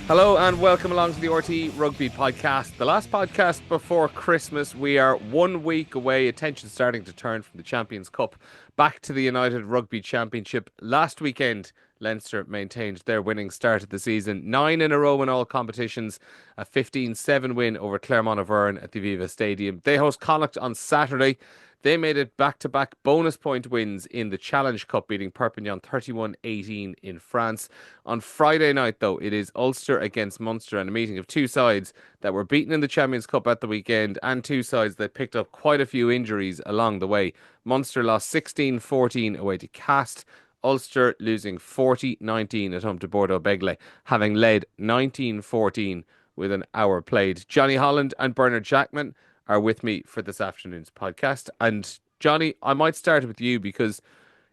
Hello and welcome along to the RTÉ Rugby podcast. The last podcast before Christmas. We are 1 week away. Attention starting to turn from the Champions Cup back to the United Rugby Championship. Last weekend, Leinster maintained their winning start of the season. 9 in a row in all competitions. A 15-7 win over Clermont Auvergne at the Aviva Stadium. They host Connacht on Saturday. They made it back-to-back bonus point wins in the Challenge Cup, beating Perpignan 31-18 in France. On Friday night, though, it is Ulster against Munster, and a meeting of two sides that were beaten in the Champions Cup at the weekend, and two sides that picked up quite a few injuries along the way. Munster lost 16-14 away to Castres. Ulster losing 40-19 at home to Bordeaux-Bègles, having led 19-14 with an hour played. Jonny Holland and Bernard Jackman are with me for this afternoon's podcast. And Jonny, I might start with you because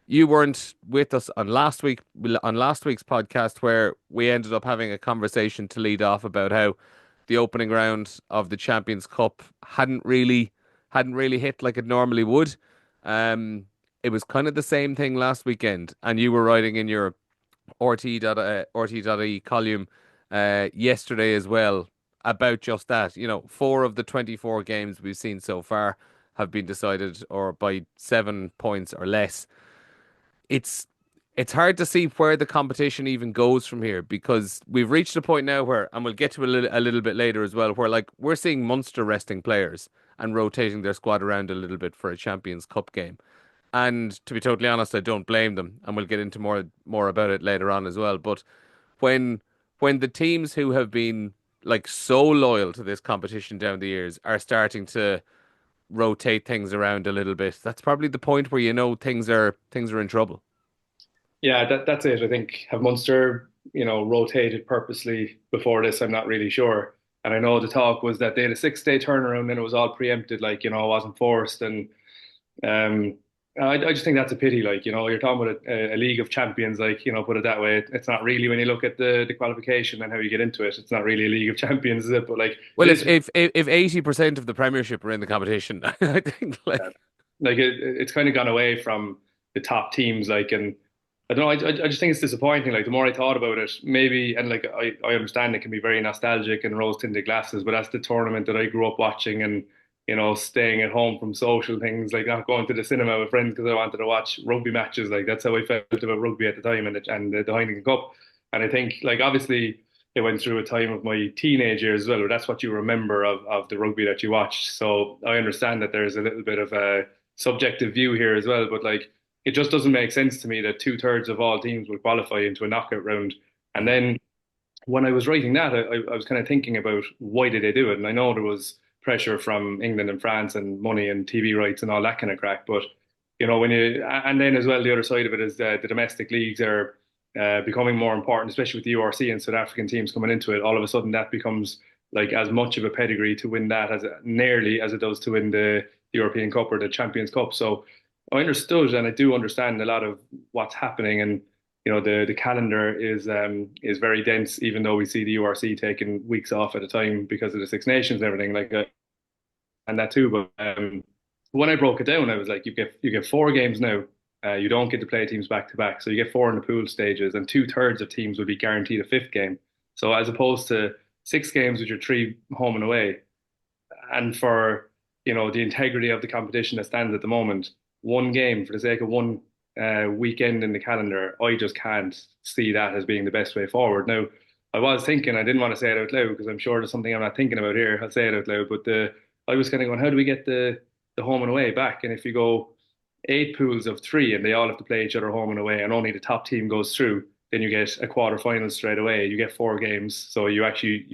you weren't with us on last week's podcast, where we ended up having a conversation to lead off about how the opening round of the Champions Cup hadn't really hit like it normally would. It was kind of the same thing last weekend, and you were writing in your RT.E column yesterday as well about just that. 4 of the 24 games we've seen so far have been decided or by 7 points or less. It's hard to see where the competition even goes from here, because we've reached a point now where, and we'll get to a little bit later as well, where we're seeing Munster resting players and rotating their squad around a little bit for a Champions Cup game. And to be totally honest, I don't blame them, and we'll get into more about it later on as well. But when the teams who have been so loyal to this competition down the years are starting to rotate things around a little bit, that's probably the point where things are in trouble. Yeah, that's it. I think have Munster, rotated purposely before this? I'm not really sure. And I know the talk was that they had a 6-day turnaround and it was all preempted, it wasn't forced. And I just think that's a pity. You're talking about a League of Champions, put it that way. It's not really, when you look at the qualification and how you get into it, it's not really a League of Champions, is it? But well, if 80% of the Premiership are in the competition, I think it's kind of gone away from the top teams, and I don't know. I just think it's disappointing. The more I thought about it, maybe, and I understand it can be very nostalgic and rose-tinted glasses, but that's the tournament that I grew up watching, and staying at home from social things, not going to the cinema with friends because I wanted to watch rugby matches. That's how I felt about rugby at the time, and the Heineken Cup. And I think, obviously, it went through a time of my teenage years as well, where that's what you remember of the rugby that you watched. So I understand that there's a little bit of a subjective view here as well, but it just doesn't make sense to me that 2/3 of all teams will qualify into a knockout round. And then when I was writing that, I was kind of thinking about, why did they do it? And I know there was pressure from England and France and money and TV rights and all that kind of crack. But, and then as well, the other side of it is that the domestic leagues are becoming more important, especially with the URC and South African teams coming into it. All of a sudden that becomes as much of a pedigree to win that nearly as it does to win the European Cup or the Champions Cup. So I understood, and I do understand a lot of what's happening, and the calendar is very dense, even though we see the URC taking weeks off at a time because of the Six Nations and everything and that too. But when I broke it down, I was like, you get 4 games now. You don't get to play teams back to back, so you get 4 in the pool stages, and 2/3 of teams would be guaranteed a 5th game. So as opposed to 6 games with your 3 home and away, and for the integrity of the competition that stands at the moment, 1 game for the sake of 1 weekend in the calendar, I just can't see that as being the best way forward. Now, I was thinking, I didn't want to say it out loud because I'm sure there's something I'm not thinking about here. I'll say it out loud, but I was kind of going, how do we get the home and away back? And if you go 8 pools of 3 and they all have to play each other home and away, and only the top team goes through, then you get a quarterfinal straight away. You get 4 games, so you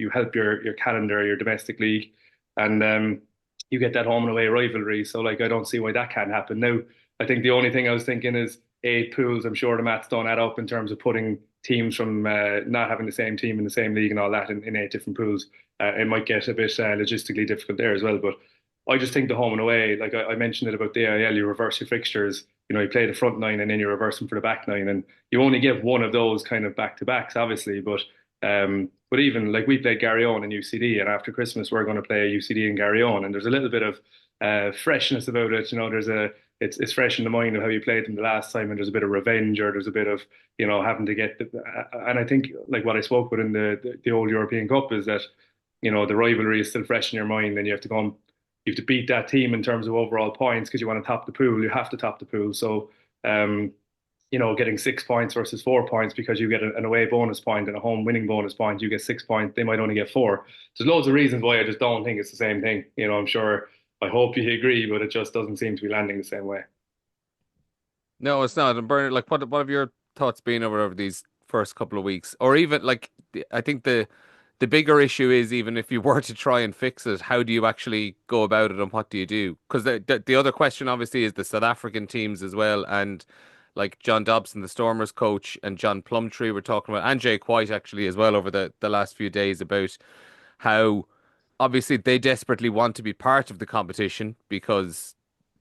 help your calendar, your domestic league, and you get that home and away rivalry. So I don't see why that can't happen. Now, I think the only thing I was thinking is 8 pools. I'm sure the maths don't add up in terms of putting teams from not having the same team in the same league and all that in 8 different pools. It might get a bit logistically difficult there as well. But I just think the home and away, I mentioned it about the AIL, you reverse your fixtures. You play the front 9 and then you reverse them for the back 9, and you only get one of those kind of back to backs, obviously. But even we played Garryowen and UCD, and after Christmas we're going to play UCD and Garryowen, and there's a little bit of freshness about it. It's fresh in the mind of how you played them the last time, and there's a bit of revenge, or there's a bit of having to get and I think like what I spoke with in the old European Cup is that the rivalry is still fresh in your mind, and you have to beat that team in terms of overall points because you want to top the pool. You have to top the pool. So, um, getting 6 points versus 4 points because you get an away bonus point and a home winning bonus point, you get 6 points. They might only get four. There's loads of reasons why I just don't think it's the same thing. I'm sure. I hope you agree, but it just doesn't seem to be landing the same way. No, it's not. And Bernard, like, what have your thoughts been over these first couple of weeks, or even like, I think the bigger issue is even if you were to try and fix it, how do you actually go about it, and what do you do? Because the other question obviously is the South African teams as well, and like John Dobson, the Stormers coach, and John Plumtree were talking about, and Jake White actually as well over the last few days about how obviously they desperately want to be part of the competition because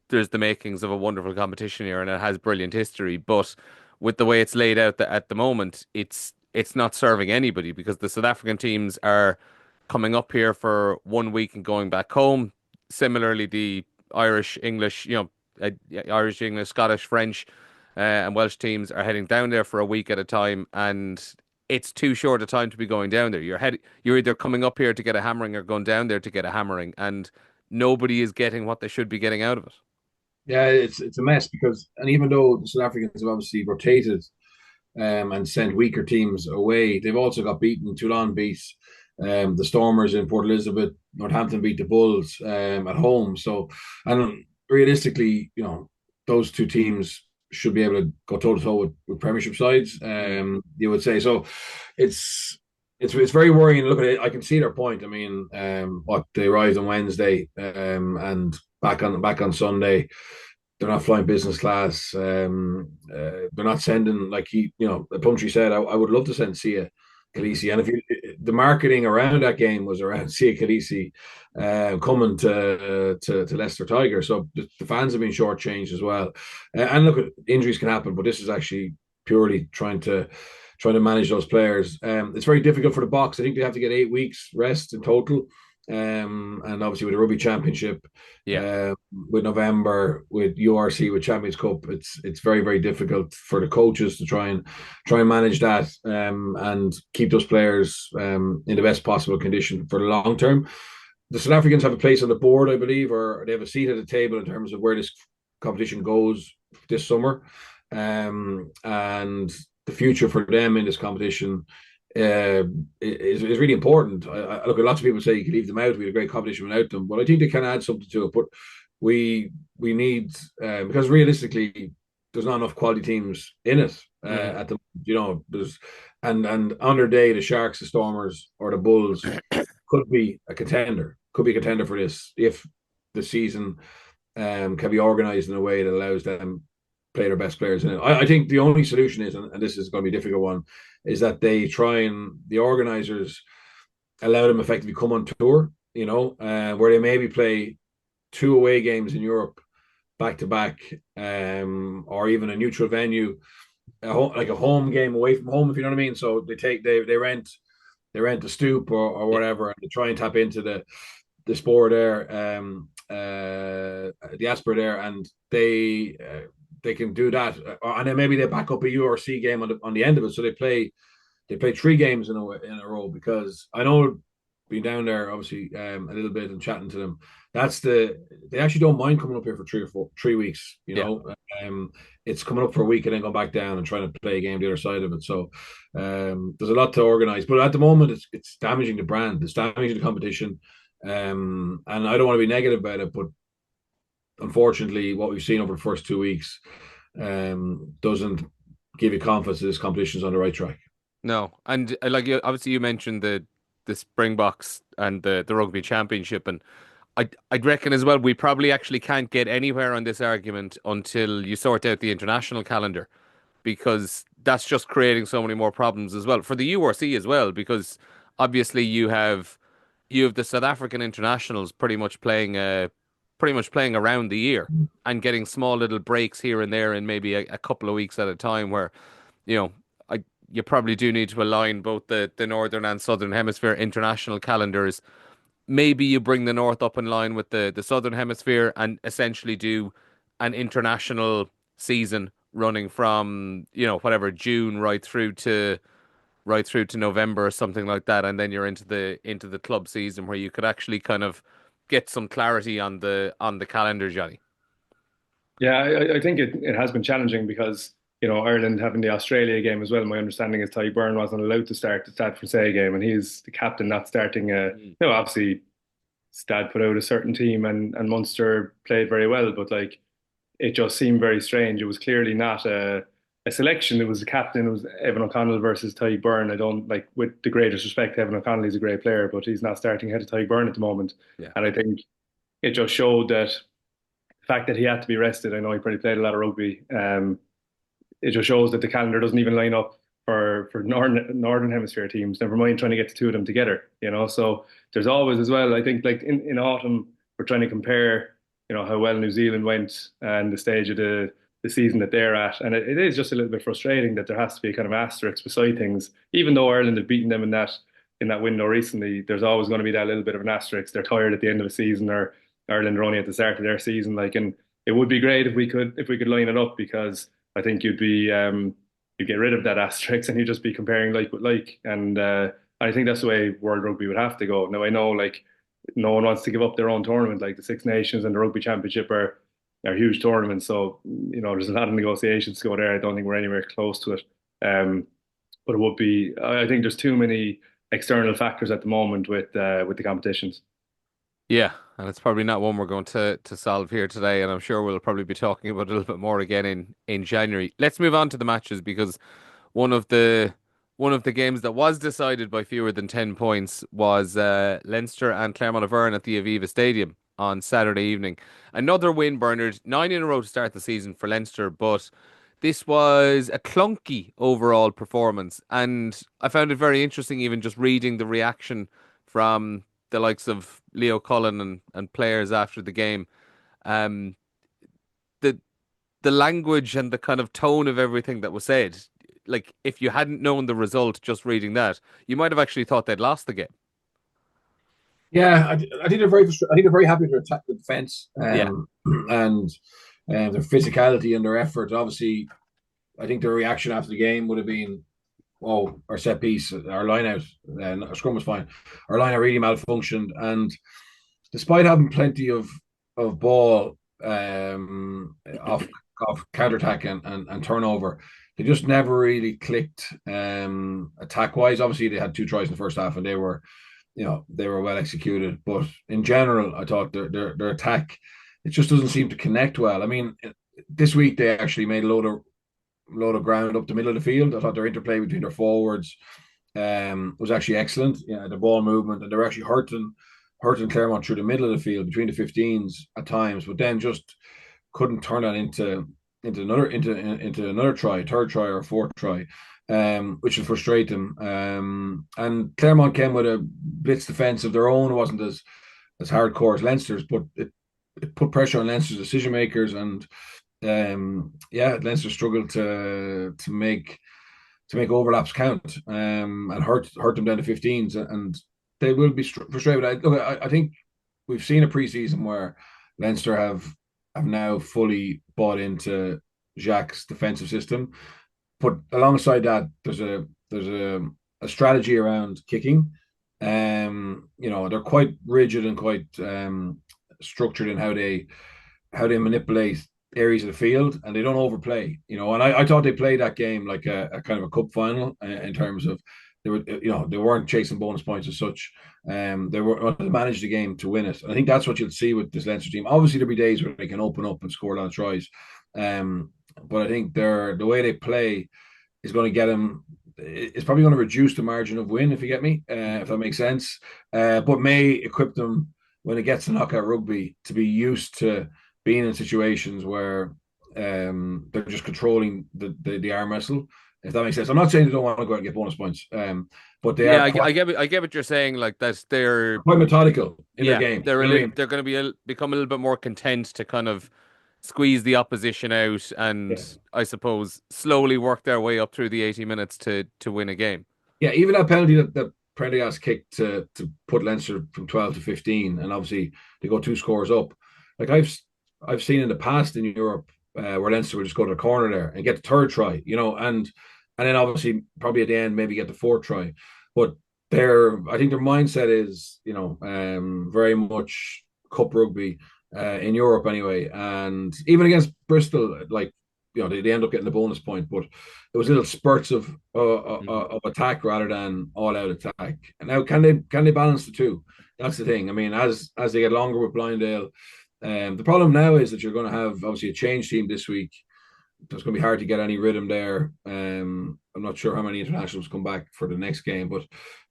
there's the makings of a wonderful competition here and it has brilliant history. But with the way it's laid out at the moment, it's not serving anybody because the South African teams are coming up here for 1 week and going back home. Similarly, the Irish, English, Irish, English, Scottish, French, and Welsh teams are heading down there for a week at a time, and it's too short a time to be going down there. You're either coming up here to get a hammering or going down there to get a hammering, and nobody is getting what they should be getting out of it. Yeah, it's a mess because, and even though the South Africans have obviously rotated and sent weaker teams away, they've also got beaten. Toulon beat the Stormers in Port Elizabeth. Northampton beat the Bulls at home. So, and realistically, those two teams should be able to go toe to toe with Premiership sides. You would say so. It's very worrying. Look at it. I can see their point. I mean, what they arrived on Wednesday and back on Sunday. They're not flying business class. They're not sending like Punchy said. I would love to send Sia Khaleesi, and if the marketing around that game was around Sia Khaleesi coming to Leicester Tiger, so the fans have been shortchanged as well. And look, injuries can happen, but this is actually purely trying to manage those players. It's very difficult for the box. I think they have to get 8 weeks rest in total. And obviously with the Rugby Championship, Yeah. with November, with URC, with Champions Cup, it's very very difficult for the coaches to try and manage that and keep those players in the best possible condition for the long term. The South Africans have a place on the board, I believe, or they have a seat at the table in terms of where this competition goes this summer, and the future for them in this competition is really important. I look at lots of people say you can leave them out. We had a great competition without them, but I think they can add something to it. But we need because realistically, there's not enough quality teams in it at the there's and on their day the Sharks, the Stormers, or the Bulls could be a contender. Could be a contender for this if the season can be organised in a way that allows them play their best players in it. I think the only solution is, and this is going to be a difficult one, is that they try and the organisers allow them effectively come on tour, where they maybe play 2 away games in Europe back to back, or even a neutral venue, like a home game away from home, if you know what I mean. So they rent the stoop or whatever, and they try and tap into the sport there, the diaspora there, and they can do that, and then maybe they back up a URC game on the end of it. So they play 3 games in a row, because I know being down there obviously a little bit and chatting to them. They actually don't mind coming up here for 3 weeks. It's coming up for a week and then going back down and trying to play a game the other side of it. So there's a lot to organise, but at the moment it's damaging the brand, it's damaging the competition, and I don't want to be negative about it, but unfortunately, what we've seen over the first 2 weeks doesn't give you confidence that this competition is on the right track. No, and obviously you mentioned the Springboks and the Rugby Championship, and I'd reckon as well we probably actually can't get anywhere on this argument until you sort out the international calendar, because that's just creating so many more problems as well for the URC as well, because obviously you have the South African internationals pretty much playing around the year and getting small little breaks here and there in maybe a couple of weeks at a time where, you know, you probably do need to align both the northern and southern hemisphere international calendars maybe you bring the North up in line with the Southern Hemisphere and essentially do an international season running from, whatever, June right through to November or something like that, and then you're into the club season where you could actually kind of get some clarity on the calendar, Johnny. Yeah, I think it has been challenging because, Ireland having the Australia game as well. My understanding is Ty Byrne wasn't allowed to start the Stade Francais game, and he's the captain not starting. Obviously, Stade put out a certain team, and Munster played very well, but like it just seemed very strange. It was clearly not a selection. It was the captain. It was Evan O'Connell versus Ty Byrne. I don't like, with the greatest respect, Evan O'Connell is a great player, but he's not starting ahead of Ty Byrne at the moment. Yeah. And I think it just showed that the fact that he had to be rested. I know he probably played a lot of rugby. It just shows that the calendar doesn't even line up for northern hemisphere teams. Never mind trying to get the two of them together. So there's always as well. I think like in autumn we're trying to compare. How well New Zealand went and the stage of the season that they're at, and it is just a little bit frustrating that there has to be a kind of asterisk beside things. Even though Ireland have beaten them in that window recently, there's always going to be that little bit of an asterisk. They're tired at the end of the season, or Ireland are only at the start of their season. Like, and it would be great if we could line it up, because I think you'd get rid of that asterisk and you'd just be comparing like with like. And I think that's the way World Rugby would have to go. Now I know like no one wants to give up their own tournament. Like the Six Nations and the Rugby Championship are huge tournaments. So there's a lot of negotiations to go there. I don't think we're anywhere close to it. But it would be. I think there's too many external factors at the moment with the competitions. Yeah, and it's probably not one we're going to solve here today, and I'm sure we'll probably be talking about it a little bit more again in January. Let's move on to the matches, because one of the one of the games that was decided by fewer than 10 points was Leinster and Clermont Auvergne at the Aviva Stadium on Saturday evening. Another win, Bernard, 9 in a row to start the season for Leinster, but this was a clunky overall performance, and I found it very interesting, even just reading the reaction from the likes of Leo Cullen and players after the game. Um, the the language and the kind of tone of everything that was said, like if you hadn't known the result just reading that, you might have actually thought they'd lost the game. Yeah, I think I think they're very happy to attack the defense, Yeah, and their physicality and their effort. Obviously, I think their reaction after the game would have been, "Oh, our set piece, our line out, our scrum was fine. Our line out really malfunctioned." And despite having plenty of ball, off counter attack and turnover, they just never really clicked, attack wise. Obviously, they had two tries in the first half, and they were well executed. But in general, I thought their attack, it just doesn't seem to connect well. I mean, this week they actually made a load of ground up the middle of the field. I thought their interplay between their forwards was actually excellent. Yeah, the ball movement, and they were actually hurting Clermont through the middle of the field between the 15s at times, but then just couldn't turn that into another try, third try or fourth try, which will frustrate them. And Clermont came with a blitz defense of their own. It wasn't as hardcore as Leinster's, but it put pressure on Leinster's decision makers, and yeah, Leinster struggled to make overlaps count, and hurt them down to 15s, and they will be frustrated. I think we've seen a preseason where Leinster have now fully bought into Jacques' defensive system, but alongside that, there's a strategy around kicking. They're quite rigid and quite structured in how they manipulate areas of the field, and they don't overplay. And I thought they played that game like a kind of a cup final, in terms of they weren't chasing bonus points as such. They managed the game to win it. And I think that's what you'll see with this Leinster team. Obviously, there'll be days where they can open up and score a lot of tries, but I think the way they play is going to get them. It's probably going to reduce the margin of win, if you get me, if that makes sense. But may equip them when it gets to knockout rugby to be used to being in situations where they're just controlling the arm wrestle, if that makes sense. I'm not saying they don't want to go out and get bonus points, but they yeah, are I get what you're saying. Like that's quite methodical in their yeah, game. they're You know what I mean? they're going to become a little bit more content to kind of squeeze the opposition out, Yeah. and I suppose slowly work their way up through the 80 minutes to win a game. Yeah, even that penalty that Prendergast kick to put Leinster from 12 to 15, and obviously they go 2 scores up. Like I've seen in the past in Europe where Leinster would just go to the corner there and get the third try, and then obviously probably at the end maybe get the fourth try. But I think their mindset is, very much cup rugby in Europe anyway, and even against Bristol, like they end up getting the bonus point, but it was little spurts of attack rather than all out attack. And now can they balance the two? That's the thing. I mean, as they get longer with Blindale, the problem now is that you're going to have obviously a change team this week. It's going to be hard to get any rhythm there. I'm not sure how many internationals come back for the next game, but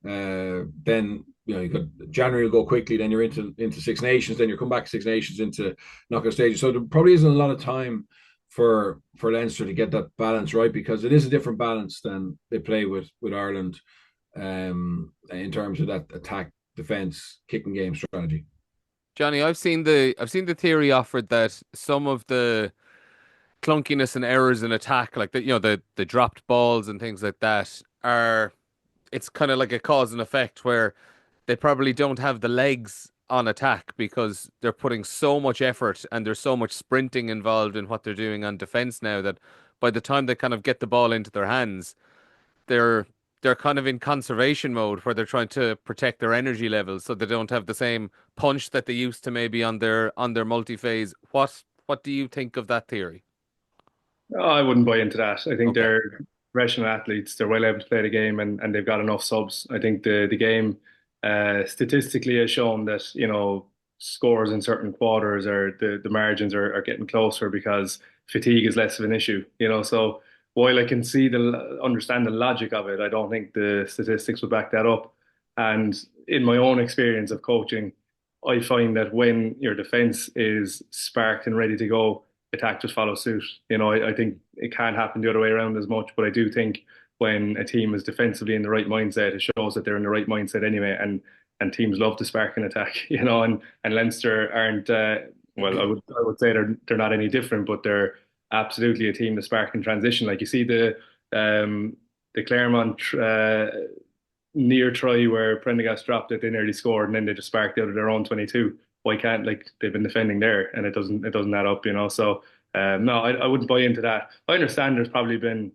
then you got January will go quickly. Then you're into Six Nations. Then you come back Six Nations into knockout stages. So there probably isn't a lot of time for Leinster to get that balance right, because it is a different balance than they play with Ireland in terms of that attack, defense, kicking game strategy. Jonny, I've seen the theory offered that some of the clunkiness and errors in attack, like the dropped balls and things like that, it's kind of like a cause and effect where they probably don't have the legs on attack because they're putting so much effort and there's so much sprinting involved in what they're doing on defense now that by the time they kind of get the ball into their hands, they're kind of in conservation mode where they're trying to protect their energy levels so they don't have the same punch that they used to maybe on their multi-phase. What do you think of that theory? Oh, I wouldn't buy into that. I think Okay. they're professional athletes. They're well able to play the game, and they've got enough subs. I think the game statistically has shown that scores in certain quarters or the margins are getting closer because fatigue is less of an issue. So while I can understand the logic of it, I don't think the statistics would back that up. And in my own experience of coaching, I find that when your defense is sparked and ready to go, attack just follows suit. I think it can't happen the other way around as much, but I do think when a team is defensively in the right mindset, it shows that they're in the right mindset anyway. And teams love to spark an attack, and Leinster aren't. Well, I would say they're not any different, but they're absolutely a team to spark in transition. Like you see the Clermont near try where Prendergast dropped it, they nearly scored, and then they just sparked out of their own 22. Why can't, like, they've been defending there and it doesn't add up, So no, I wouldn't buy into that. I understand there's probably been,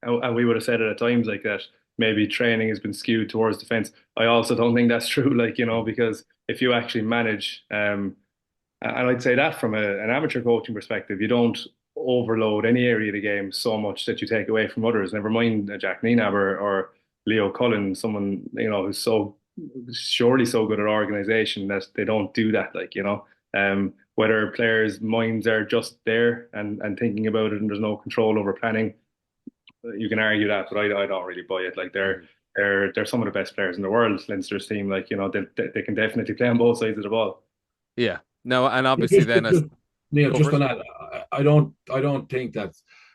and we would have said it at times like that, maybe training has been skewed towards defense. I also don't think that's true, because if you actually manage, and I'd say that from an amateur coaching perspective, you don't overload any area of the game so much that you take away from others. Never mind Jackman or Leo Cullen, someone who's so surely so good at organization that they don't do that. Whether players' minds are just there and thinking about it and there's no control over planning, you can argue that, but I don't really buy it. Like they're some of the best players in the world. Leinster's team, they can definitely play on both sides of the ball. Yeah. No, and obviously then as Neil, go just on first. that, I don't think that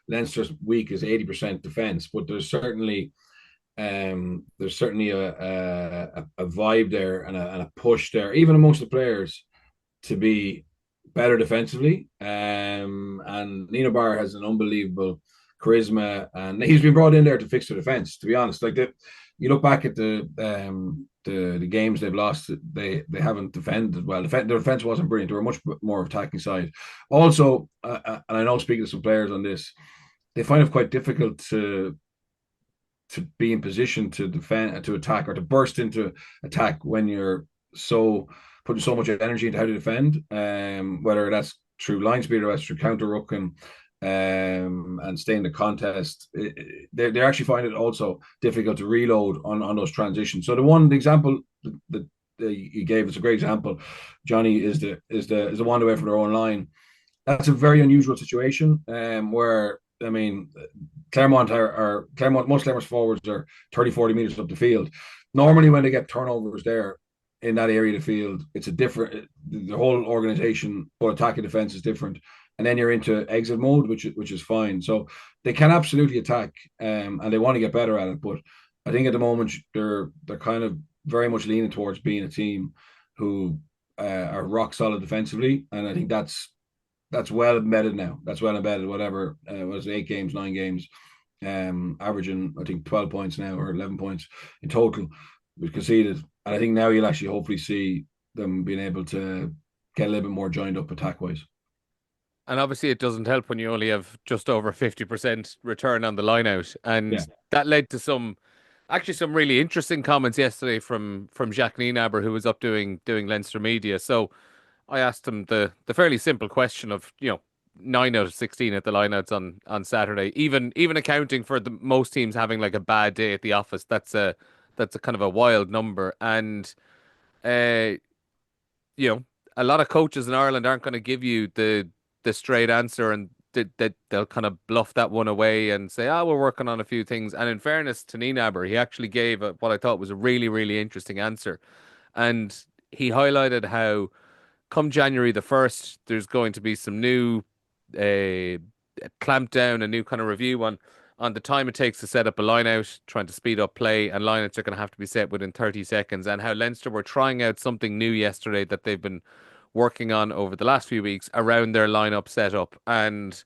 Leinster's week is 80% defense, but there's certainly a vibe there and a push there, even amongst the players, to be better defensively. And Nino Barr has an unbelievable charisma, and he's been brought in there to fix the defense. To be honest, you look back at the games they've lost, they haven't defended well. Their defense wasn't brilliant. They were much more attacking side. Also, and I know, speaking to some players on this, they find it quite difficult to be in position to defend, to attack, or to burst into attack when you're putting so much energy into how to defend. Whether that's through line speed or that's through counter rucking, and stay in the contest, they actually find it also difficult to reload on those transitions. So the example that you gave is a great example. Jonny is the one away from their own line. That's a very unusual situation, where, I mean, Clermont, most Clermont forwards are 30, 40 meters up the field. Normally, when they get turnovers there in that area of the field, it's the whole organization, both attack and defense, is different. And then you're into exit mode, which is fine. So they can absolutely attack, and they want to get better at it. But I think at the moment they're kind of very much leaning towards being a team who are rock solid defensively, and I think that's well embedded now. That's well embedded. Whatever was 8 games, 9 games, averaging I think 12 points now, or 11 points in total. we've conceded, and I think now you'll actually hopefully see them being able to get a little bit more joined up attack wise. And obviously, it doesn't help when you only have just over 50% return on the line out. Yeah. And that led to some really interesting comments yesterday from Jackman, who was up doing Leinster media. So I asked him the fairly simple question of, 9 out of 16 at the lineouts on Saturday, even accounting for the most teams having like a bad day at the office. That's a kind of a wild number. And uh, a lot of coaches in Ireland aren't going to give you the straight answer, and that they'll kind of bluff that one away and say, "Ah, we're working on a few things." And in fairness to Ninaber, he actually gave what I thought was a really, really interesting answer, and he highlighted how come January the 1st, there's going to be some new uh, clamp down, a new kind of review on the time it takes to set up a line out, trying to speed up play, and line outs are going to have to be set within 30 seconds. And how Leinster were trying out something new yesterday that they've been working on over the last few weeks around their lineup setup. And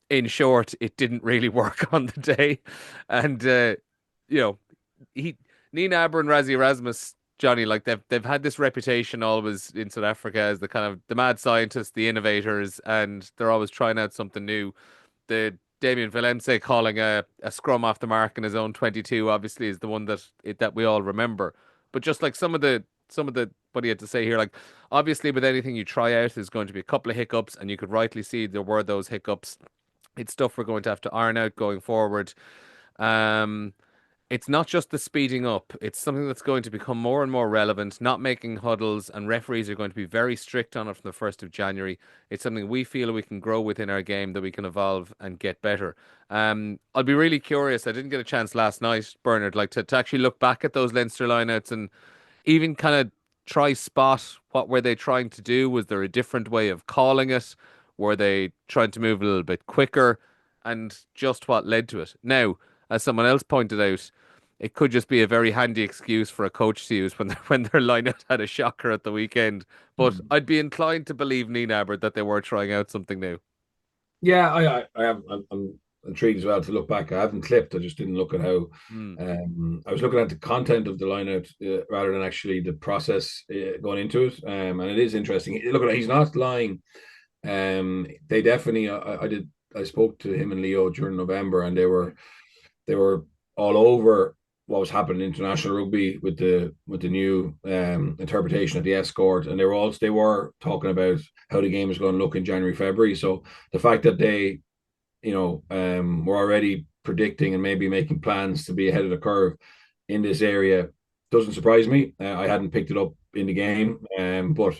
in short, it didn't really work on the day. And you know, he Nina Aber and Razzie Erasmus, Jonny, like they've had this reputation always in South Africa as the kind of the mad scientists, the innovators, and they're always trying out something new. The Damien Valemse calling a scrum off the mark in his own 22 obviously is the one that we all remember. But just like some of the what he had to say here, like obviously with anything you try out, there's going to be a couple of hiccups, and you could rightly see there were those hiccups. It's stuff we're going to have to iron out going forward. Um, it's not just the speeding up, it's something that's going to become more and more relevant, not making huddles, and referees are going to be very strict on it from the 1st of January. It's something we feel we can grow within our game, that we can evolve and get better. I'll be really curious. I didn't get a chance last night, Bernard, like to actually look back at those Leinster lineouts and even kind of try spot what were they trying to do. Was there a different way of calling it? Were they trying to move a little bit quicker? And just what led to it. Now, as someone else pointed out, it could just be a very handy excuse for a coach to use when when their lineup had a shocker at the weekend. But I'd be inclined to believe Ninaber that they were trying out something new. Yeah, I have. I'm intrigued as well to look back. I haven't clipped. I just didn't look at how. Hmm. I was looking at the content of the lineout rather than actually the process going into it. And it is interesting. Look at it. He's not lying. They definitely. I did. I spoke to him and Leo during November, and they were all over what was happening in international rugby with the new interpretation of the escort, and they were talking about how the game is going to look in January, February. So the fact that they, were already predicting and maybe making plans to be ahead of the curve in this area doesn't surprise me. I hadn't picked it up in the game, but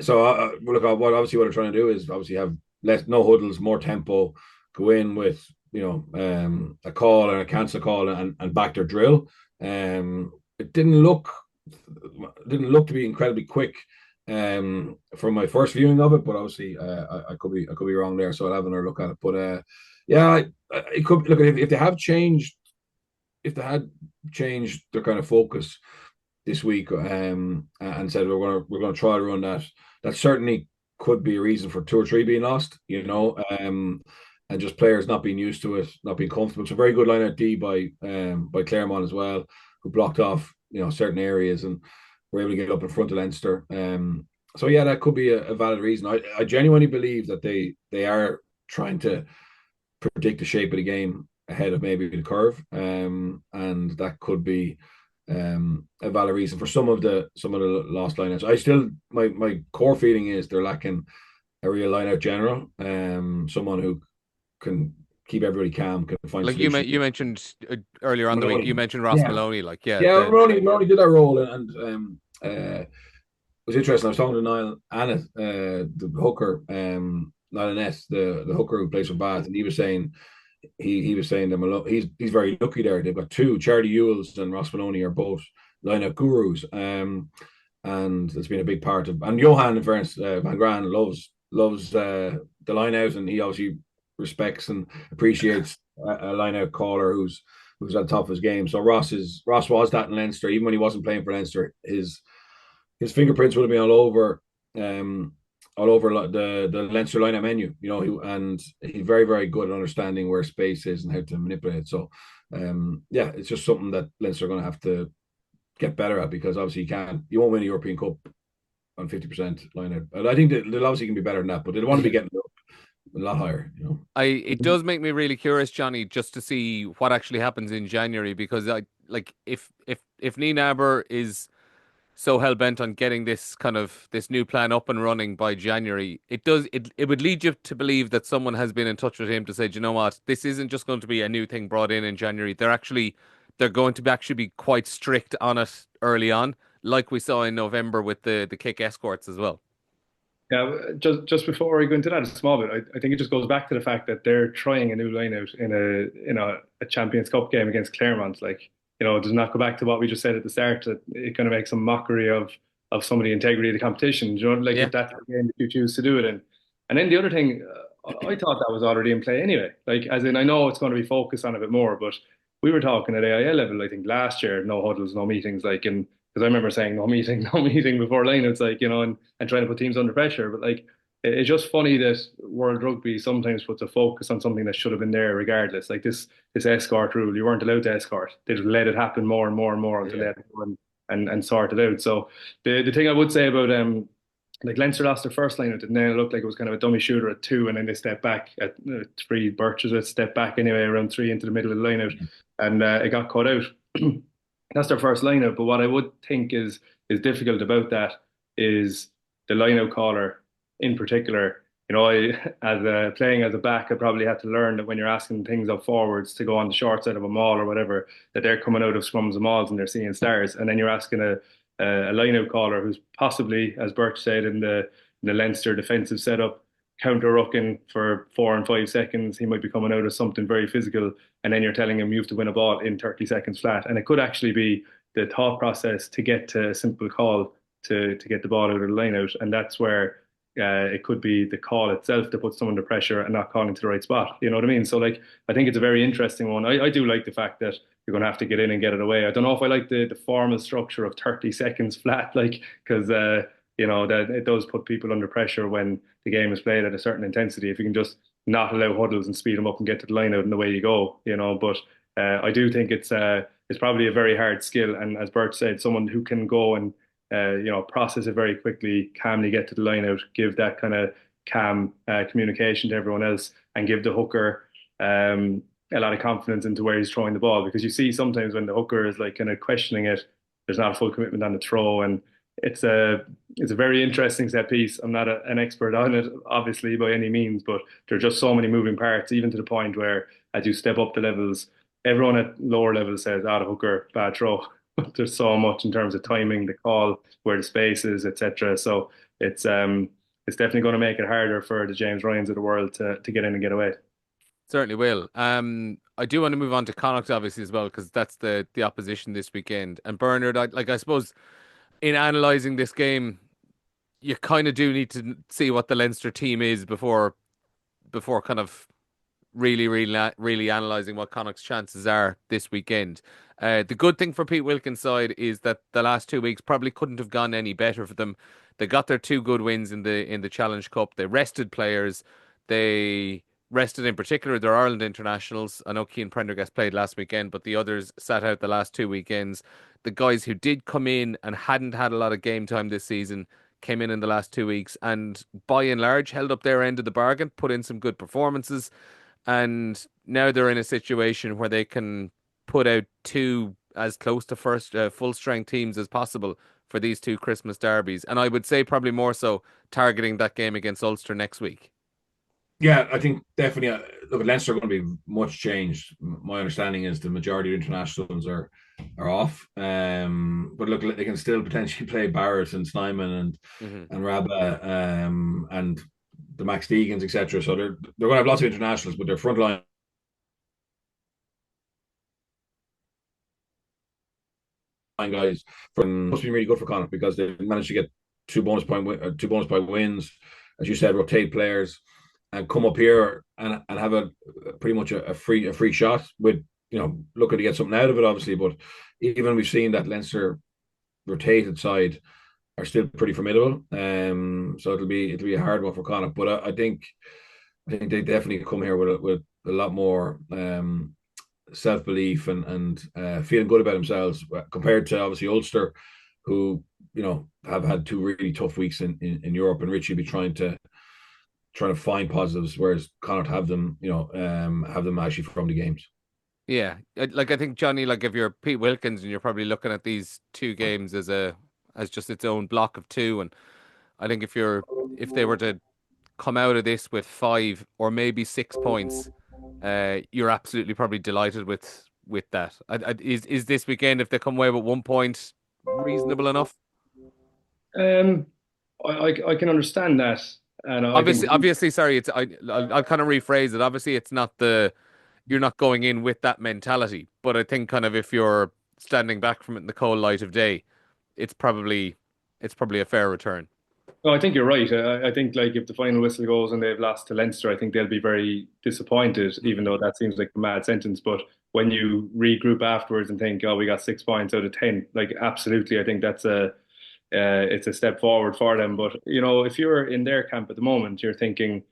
look, what they're trying to do is obviously have less no huddles, more tempo, go in with a call and a cancel call and back their drill. It didn't look to be incredibly quick from my first viewing of it, but obviously I could be wrong there, so I'll have another look at it. But yeah, it could look if they have changed, if they had changed their kind of focus this week and said we're gonna try to run that certainly could be a reason for two or three being lost, and just players not being used to it, not being comfortable. It's a very good line out D by Clermont as well, who blocked off certain areas and were able to get up in front of Leinster. So yeah, that could be a valid reason. I genuinely believe that they are trying to predict the shape of the game ahead of maybe the curve, and that could be a valid reason for some of the lost lineouts. I still my core feeling is they're lacking a real lineout general, someone who can keep everybody calm, can find Like solutions. you mentioned earlier on the week, Maloney. you mentioned Ross Yeah, Maloney. Like, yeah, yeah, Maloney did that role, and it was interesting. I was talking to Niall Annett, the hooker, Niall Annett, the hooker who plays for Bath, and he was saying that he's very lucky there. They've got two, Charlie Ewells and Ross Maloney are both line-out gurus, and it's been a big part of. And Johan, in fairness, Van Gran loves the line-out, and he obviously respects and appreciates a line-out caller who's at the top of his game. So Ross was that in Leinster, even when he wasn't playing for Leinster. His fingerprints would have been all over all over the Leinster lineup menu, and he's very, very good at understanding where space is and how to manipulate it. So, yeah, it's just something that Leinster are going to have to get better at, because obviously you won't win a European Cup on 50% lineup. And I think that they'll obviously can be better than that, but they want to be getting a lot higher. It does make me really curious, Johnny, just to see what actually happens in January, because if Nienaber is so hell bent on getting this new plan up and running by January, it would lead you to believe that someone has been in touch with him to say, "Do you know what, this isn't just going to be a new thing brought in January. They're going to actually be quite strict on it early on, like we saw in November with the kick escorts as well." Yeah, just before we go into that a small bit, I think it just goes back to the fact that they're trying a new line out in a Champions Cup game against Clermont. Like, does not go back to what we just said at the start, that it kind of makes some mockery of some of the integrity of the competition. Like, Yeah. if that's the game that you choose to do it in. And then the other thing, I thought that was already in play anyway. Like, as in, I know it's going to be focused on a bit more, but we were talking at AIL level, I think last year, no huddles, no meetings, like, and because I remember saying no meeting, no meeting before lineouts, like, and trying to put teams under pressure. But like, it's just funny that World Rugby sometimes puts a focus on something that should have been there regardless. Like this escort rule, you weren't allowed to escort. They just let it happen more and more and more until they had to go and sort it out. So the thing I would say about like Leinster lost their first lineout, and then it looked like it was kind of a dummy shooter at 2, and then they stepped back at 3. Birches it stepped back anyway around 3 into the middle of the lineout, and it got cut out. That's their first lineout. But what I would think is difficult about that is the lineout caller in particular. Playing as a back, I probably had to learn that when you're asking things up forwards to go on the short side of a maul or whatever, that they're coming out of scrums and mauls and they're seeing stars, and then you're asking a lineout caller who's possibly, as Birch said, in the Leinster defensive setup, counter rucking for 4 and 5 seconds. He might be coming out of something very physical, and then you're telling him you have to win a ball in 30 seconds flat. And it could actually be the thought process to get to a simple call to get the ball out of the line out. And that's where it could be the call itself that puts someone under pressure and not calling to the right spot. You know what I mean? So, like, I think it's a very interesting one. I do like the fact that you're going to have to get in and get it away. I don't know if I like the formal structure of 30 seconds flat, like, because that it does put people under pressure when the game is played at a certain intensity. If you can just not allow huddles and speed them up and get to the line out and away you go. But I do think it's probably a very hard skill. And as Bert said, someone who can go and process it very quickly, calmly get to the line out, give that kind of calm communication to everyone else, and give the hooker a lot of confidence into where he's throwing the ball. Because you see sometimes when the hooker is like kind of questioning it, there's not a full commitment on the throw, and it's a very interesting set piece. I'm not an expert on it, obviously, by any means, but there are just so many moving parts, even to the point where as you step up the levels, everyone at lower levels says, "Ah, the hooker, bad throw." But there's so much in terms of timing, the call, where the space is, etc. So it's definitely going to make it harder for the James Ryans of the world to get in and get away. Certainly will. I do want to move on to Connacht, obviously, as well, because that's the opposition this weekend. And Bernard, I suppose in analysing this game, you kind of do need to see what the Leinster team is before kind of really analysing what Connacht's chances are this weekend. The good thing for Pete Wilkins' side is that the last 2 weeks probably couldn't have gone any better for them. They got their 2 good wins in the Challenge Cup. They rested players. They rested in particular their Ireland internationals. I know Cian Prendergast played last weekend, but the others sat out the last 2 weekends. The guys who did come in and hadn't had a lot of game time this season came in the last 2 weeks and by and large held up their end of the bargain, put in some good performances, and now they're in a situation where they can put out 2 as close to first full strength teams as possible for these 2 Christmas derbies. And I would say probably more so targeting that game against Ulster next week. Yeah, I think definitely. Look, Leinster are going to be much changed. My understanding is the majority of internationals are off. But look, they can still potentially play Barrett and Snyman and Rabba and the Max Deegans, etc. So they're going to have lots of internationals, but their front line guys must be really good for Connacht, because they managed to get 2 bonus point wins, as you said, rotate players, and come up here and have a pretty much a free shot with, looking to get something out of it, obviously. But even we've seen that Leinster rotated side are still pretty formidable. So it'll be a hard one for Connacht, but I think they definitely come here with a lot more self belief and feeling good about themselves compared to obviously Ulster, who have had two really tough weeks in Europe, and Richie be trying to find positives, whereas Connacht have them actually from the games. Yeah, I think Johnny, like if you're Pete Wilkins and you're probably looking at these two games as just its own block of two, and I think if they were to come out of this with 5 or maybe 6 points, you're absolutely probably delighted with that. Is this weekend, if they come away with 1 point, reasonable enough? Um, I can understand that, and I think Obviously, sorry, I'll kind of rephrase it. Obviously, it's not you're not going in with that mentality, but I think kind of if you're standing back from it in the cold light of day, it's probably it's probably a fair return. no, I think you're right. I think like if the final whistle goes and they've lost to Leinster, I think they'll be very disappointed, even though that seems like a mad sentence. But when you regroup afterwards and think, oh, we got 6 points out of 10, like absolutely, I think it's a step forward for them. But if you're in their camp at the moment, you're thinking,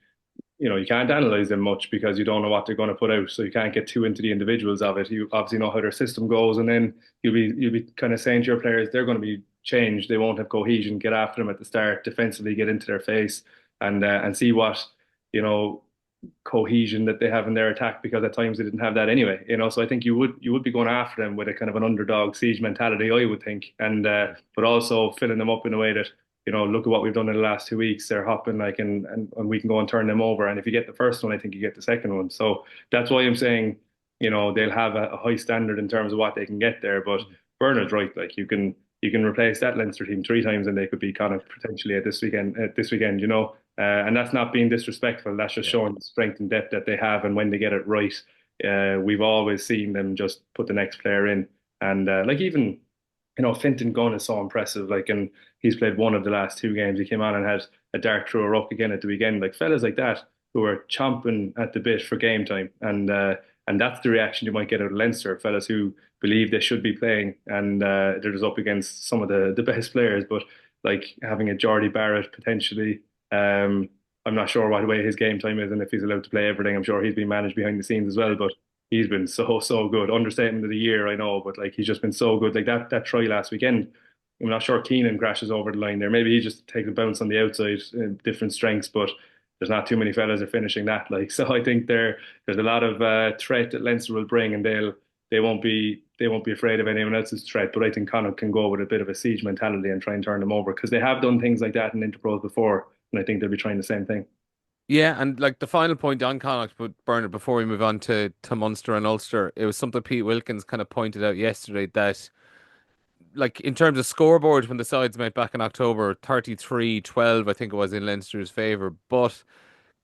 you can't analyze them much because you don't know what they're going to put out. So you can't get too into the individuals of it. You obviously know how their system goes, and then you'll be kind of saying to your players, they're going to be changed. They won't have cohesion. Get after them at the start, defensively, get into their face, and see what you know cohesion that they have in their attack, because at times they didn't have that anyway. So I think you would be going after them with a kind of an underdog siege mentality, I would think, and but also filling them up in a way that look at what we've done in the last 2 weeks. They're hopping like, and we can go and turn them over. And if you get the first one, I think you get the second one. So that's why I'm saying, they'll have a high standard in terms of what they can get there. But Bernard's right. Like you can replace that Leinster team 3 times and they could be kind of potentially at this weekend. And that's not being disrespectful. That's just Yeah. showing the strength and depth that they have. And when they get it right, we've always seen them just put the next player in. And like even, Fintan Gunn is so impressive. Like, and he's played one of the last 2 games. He came on and had a dart through a ruck again at the weekend. Like fellas like that who are chomping at the bit for game time. And that's the reaction you might get out of Leinster, fellas who believe they should be playing, and they're just up against some of the best players. But like having a Geordie Barrett potentially, I'm not sure what way his game time is and if he's allowed to play everything. I'm sure he's been managed behind the scenes as well, but he's been so good. Understatement of the year, I know, but like he's just been so good. Like that try last weekend. I'm not sure Keenan crashes over the line there. Maybe he just takes a bounce on the outside, different strengths, but there's not too many fellas are finishing that. Like, so I think there's a lot of threat that Leinster will bring, and they won't be afraid of anyone else's threat. But I think Connacht can go with a bit of a siege mentality and try and turn them over, because they have done things like that in Interpros before, and I think they'll be trying the same thing. Yeah, and like the final point on Connacht, but Bernard, before we move on to Munster and Ulster, it was something Pete Wilkins kind of pointed out yesterday that, like in terms of scoreboard, when the sides met back in October, 33-12, I think it was in Leinster's favour. But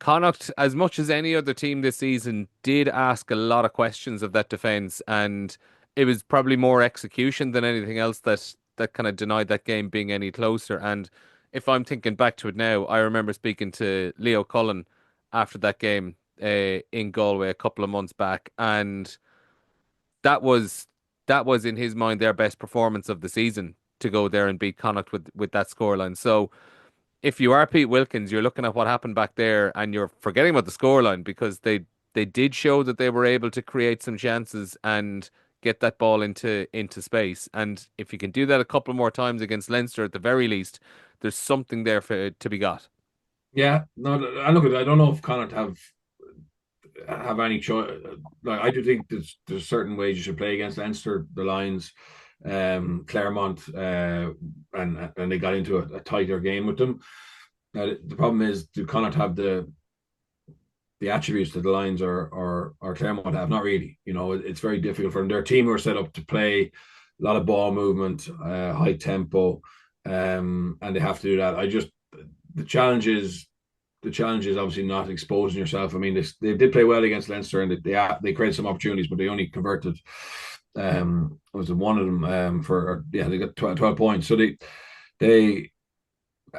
Connacht, as much as any other team this season, did ask a lot of questions of that defence, and it was probably more execution than anything else that kind of denied that game being any closer. And if I'm thinking back to it now, I remember speaking to Leo Cullen after that game in Galway a couple of months back, and that was that was in his mind their best performance of the season to go there and beat Connacht with that scoreline. So if you are Pete Wilkins, you're looking at what happened back there and you're forgetting about the scoreline, because they did show that they were able to create some chances and get that ball into space. And if you can do that a couple more times against Leinster at the very least, there's something there to be got. Yeah, no, I look at it. I don't know if Connacht have any choice. Like I do think there's certain ways you should play against Leinster, the Lions, Clermont, and they got into a tighter game with them. The problem is, do Connacht have the attributes that the Lions or Clermont have? Not really. It's very difficult for them. Their team are set up to play a lot of ball movement, high tempo, and they have to do that. The challenge is obviously not exposing yourself. I mean, they did play well against Leinster, and they created some opportunities, but they only converted. Was it one of them? They got 12 points. So they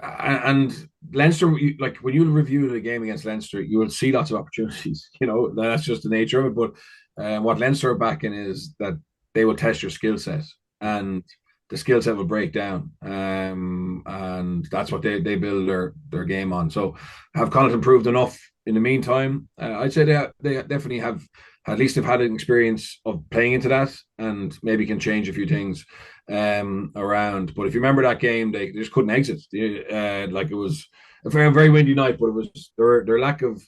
and Leinster, like when you review the game against Leinster, you will see lots of opportunities. That's just the nature of it. But what Leinster are backing is that they will test your skill set, and the skill set will break down, and that's what they build their game on. So, have Connacht improved enough in the meantime? I'd say they definitely have. At least they've had an experience of playing into that, and maybe can change a few things around. But if you remember that game, they just couldn't exit. Like, it was a very windy night, but it was their lack of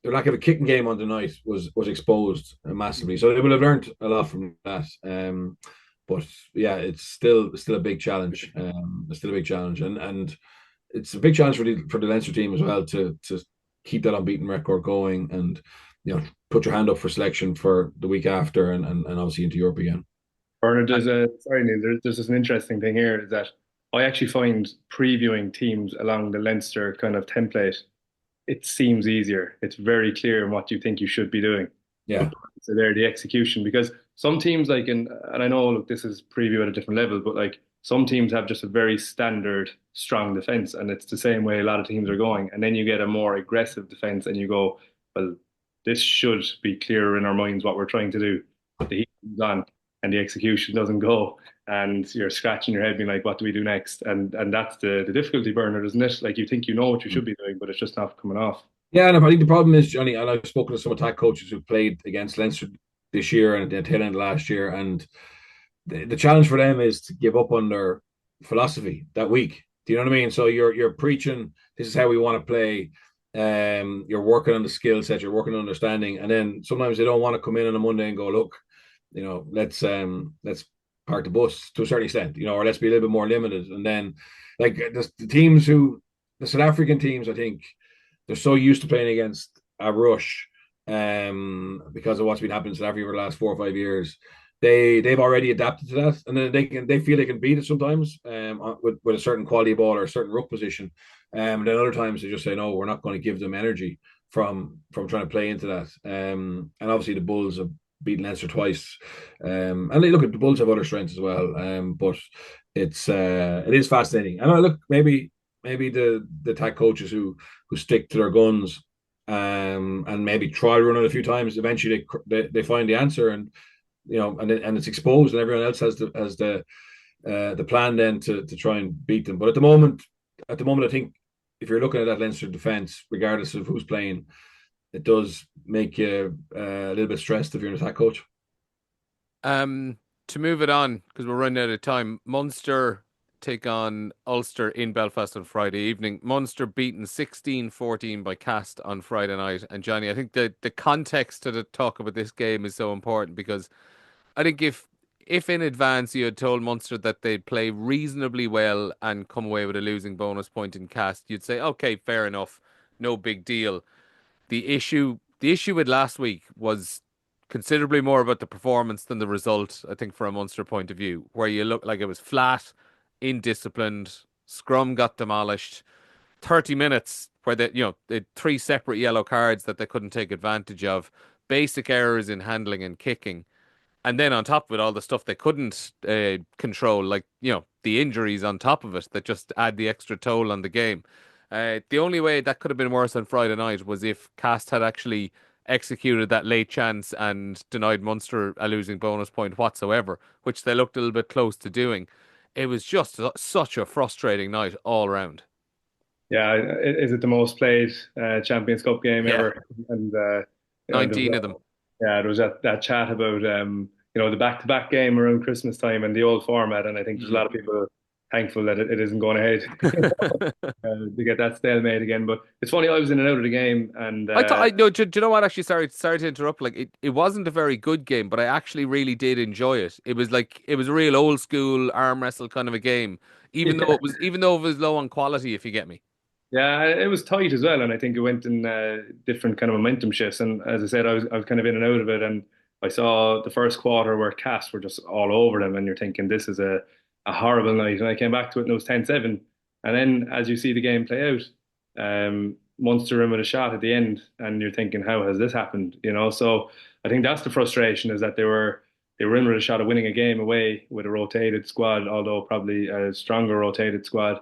a kicking game on the night was exposed massively. So they will have learned a lot from that. But yeah, it's still a big challenge. It's still a big challenge, and it's a big challenge for the Leinster team as well to keep that unbeaten record going, and put your hand up for selection for the week after, and obviously into Europe again. Bernard, sorry, Neil, there's just an interesting thing here is that I actually find previewing teams along the Leinster kind of template, it seems easier. It's very clear in what you think you should be doing. Yeah. But so there, the execution, because some teams like and I know, look, this is preview at a different level, but like some teams have just a very standard strong defense, and it's the same way a lot of teams are going. And then you get a more aggressive defense, and you go, well, this should be clearer in our minds what we're trying to do. But the heat comes on, and the execution doesn't go, and you're scratching your head, being like, what do we do next? And that's the difficulty, Bernard, isn't it? Like you think you know what you should be doing, but it's just not coming off. Yeah, and I think the problem is, Jonny, and I've spoken to some attack coaches who played against Leinster this year and at the tail end of last year, and the challenge for them is to give up on their philosophy that week. Do you know what I mean? So you're preaching, this is how we want to play. You're working on the skill set, you're working on understanding, and then sometimes they don't want to come in on a Monday and go, look, let's park the bus to a certain extent, or let's be a little bit more limited. And then, like the South African teams, I think they're so used to playing against a rush, because of what's been happening in South Africa for the last 4 or 5 years. They've already adapted to that, and then they feel they can beat it sometimes, with a certain quality ball or a certain ruck position. And then other times they just say, no, we're not going to give them energy from trying to play into that. And obviously the Bulls have beaten Leinster twice, and they look at the Bulls have other strengths as well. But it is fascinating. And look, maybe the attack coaches who stick to their guns, and maybe try run it a few times, eventually they find the answer, and and it's exposed, and everyone else has the plan then to try and beat them. But at the moment, I think if you're looking at that Leinster defense, regardless of who's playing, it does make you a little bit stressed if you're an attack coach. To move it on, because we're running out of time, Munster take on Ulster in Belfast on Friday evening. Munster beaten 16-14 by Cast on Friday night. And Jonny, I think the context to the talk about this game is so important, because I think if in advance you had told Munster that they'd play reasonably well and come away with a losing bonus point in Cast, you'd say, okay, fair enough, no big deal. The issue with last week was considerably more about the performance than the result, I think, from a Munster point of view, where you look like it was flat, indisciplined, scrum got demolished, 30 minutes where they had three separate yellow cards that they couldn't take advantage of, basic errors in handling and kicking. And then on top of it, all the stuff they couldn't control, like, the injuries on top of it that just add the extra toll on the game. The only way that could have been worse on Friday night was if Cast had actually executed that late chance and denied Munster a losing bonus point whatsoever, which they looked a little bit close to doing. It was just such a frustrating night all around. Yeah, is it the most played Champions Cup game ever? And 19 of them. Yeah, there was that chat about the back-to-back game around Christmas time and the old format, and I think there's a lot of people thankful that it isn't going ahead to get that stalemate again. But it's funny, I was in and out of the game, and I thought I know. Do you know what? Actually, sorry to interrupt. Like it wasn't a very good game, but I actually really did enjoy it. It was a real old school arm wrestle kind of a game, even though it was low on quality, if you get me. Yeah, it was tight as well, and I think it went in different kind of momentum shifts. And as I said, I was kind of in and out of it, and I saw the first quarter where Cass were just all over them, and you're thinking this is a horrible night. And I came back to it, and it was 10-7. And then as you see the game play out, Munster in with a shot at the end, and you're thinking, how has this happened? So I think that's the frustration, is that they were in with a shot of winning a game away with a rotated squad, although probably a stronger rotated squad.